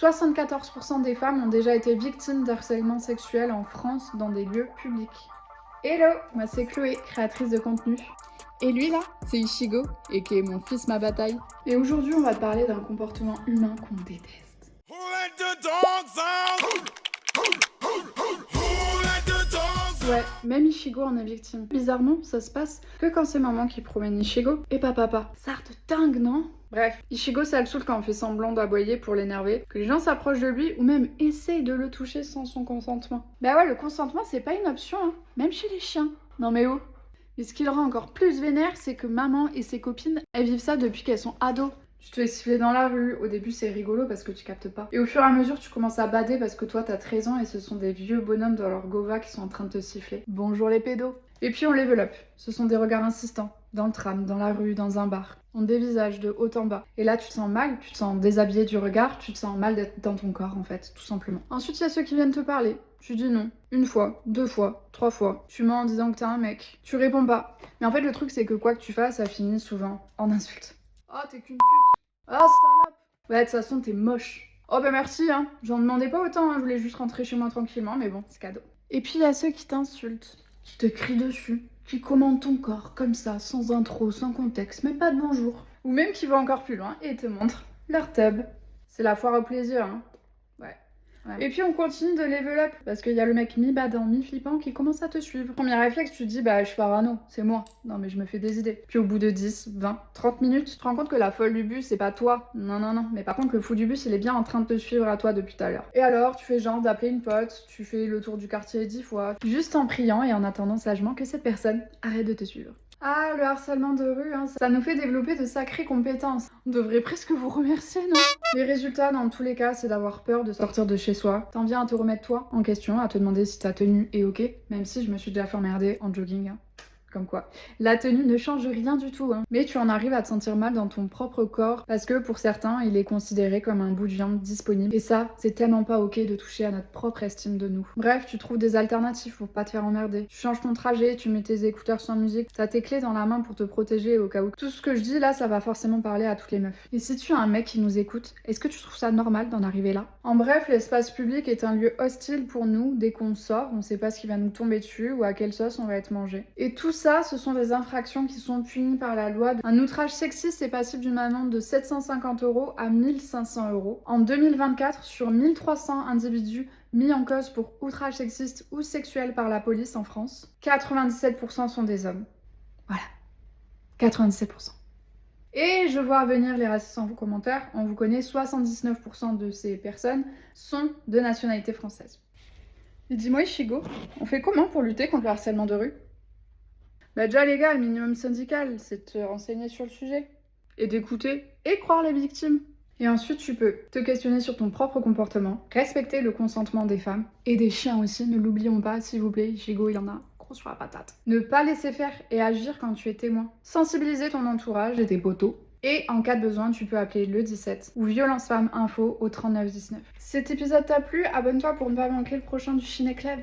74% des femmes ont déjà été victimes d'harcèlement sexuel en France dans des lieux publics. Hello, moi c'est Chloé, créatrice de contenu. Et lui là, c'est Ichigo, et qui est mon fils ma bataille. Et aujourd'hui on va te parler d'un comportement humain qu'on déteste. Ouais, même Ichigo en est victime. Bizarrement, ça se passe que quand c'est maman qui promène Ichigo et pas papa. Ça te dingue, non? Bref, Ichigo ça le saoule quand on fait semblant d'aboyer pour l'énerver, que les gens s'approchent de lui ou même essayent de le toucher sans son consentement. Bah ouais, le consentement c'est pas une option, hein, même chez les chiens. Non mais oh. Mais ce qui le rend encore plus vénère, c'est que maman et ses copines, elles vivent ça depuis qu'elles sont ados. Tu te fais siffler dans la rue, au début c'est rigolo parce que tu captes pas. Et au fur et à mesure tu commences à bader parce que toi t'as 13 ans et ce sont des vieux bonhommes dans leur gova qui sont en train de te siffler. Bonjour les pédos. Et puis on level up. Ce sont des regards insistants. Dans le tram, dans la rue, dans un bar. On dévisage de haut en bas. Et là tu te sens mal, tu te sens déshabillé du regard, tu te sens mal d'être dans ton corps en fait, tout simplement. Ensuite il y a ceux qui viennent te parler. Tu dis non. Une fois, deux fois, trois fois. Tu mens en disant que t'es un mec. Tu réponds pas. Mais en fait le truc c'est que quoi que tu fasses, ça finit souvent en insulte. Oh t'es qu'une pute. Oh salope. Ouais de toute façon t'es moche. Oh bah merci hein. J'en demandais pas autant, hein. Je voulais juste rentrer chez moi tranquillement, mais bon, c'est cadeau. Et puis il y a ceux qui t'insultent, qui te crient dessus, qui commandent ton corps comme ça, sans intro, sans contexte, même pas de bonjour. Ou même qui vont encore plus loin et te montrent leur tub. C'est la foire au plaisir, hein. Ouais. Et puis on continue de level up, parce qu'il y a le mec mi-badant, mi-flippant qui commence à te suivre. Premier réflexe, tu te dis bah je suis parano, c'est moi. Non mais je me fais des idées. Puis au bout de 10, 20, 30 minutes, tu te rends compte que la folle du bus c'est pas toi. Non. Mais par contre le fou du bus il est bien en train de te suivre à toi depuis tout à l'heure. Et alors tu fais genre d'appeler une pote, tu fais le tour du quartier 10 fois, juste en priant et en attendant sagement que cette personne arrête de te suivre. Ah, le harcèlement de rue, hein, ça nous fait développer de sacrées compétences. On devrait presque vous remercier, non? Les résultats, dans tous les cas, c'est d'avoir peur de sortir de chez soi. T'en viens à te remettre toi en question, à te demander si ta tenue est ok, même si je me suis déjà fait emmerder en jogging. Hein. Comme quoi. La tenue ne change rien du tout, hein. Mais tu en arrives à te sentir mal dans ton propre corps parce que pour certains, il est considéré comme un bout de viande disponible. Et ça, c'est tellement pas ok de toucher à notre propre estime de nous. Bref, tu trouves des alternatives pour pas te faire emmerder. Tu changes ton trajet, tu mets tes écouteurs sans musique, t'as tes clés dans la main pour te protéger au cas où. Tout ce que je dis là, ça va forcément parler à toutes les meufs. Et si tu as un mec qui nous écoute, est-ce que tu trouves ça normal d'en arriver là? En bref, l'espace public est un lieu hostile pour nous. Dès qu'on sort, on sait pas ce qui va nous tomber dessus ou à quelle sauce on va être mangé. Et tout ça, ce sont des infractions qui sont punies par la loi. Un outrage sexiste est passible d'une amende de 750 € à 1500 €. En 2024, sur 1300 individus mis en cause pour outrage sexiste ou sexuel par la police en France, 97% sont des hommes. Voilà. 97%. Et je vois venir les racistes en commentaire, on vous connaît, 79% de ces personnes sont de nationalité française. Et dis-moi Ichigo, on fait comment pour lutter contre le harcèlement de rue? Bah déjà les gars, le minimum syndical, c'est de te renseigner sur le sujet, et d'écouter, et croire les victimes. Et ensuite tu peux te questionner sur ton propre comportement, respecter le consentement des femmes, et des chiens aussi, ne l'oublions pas s'il vous plaît, Ichigo il en a gros sur la patate. Ne pas laisser faire et agir quand tu es témoin. Sensibiliser ton entourage et tes potos. Et en cas de besoin, tu peux appeler le 17 ou Violence Femmes Info au 39 19. Si cet épisode t'a plu, abonne-toi pour ne pas manquer le prochain du Ciné Club.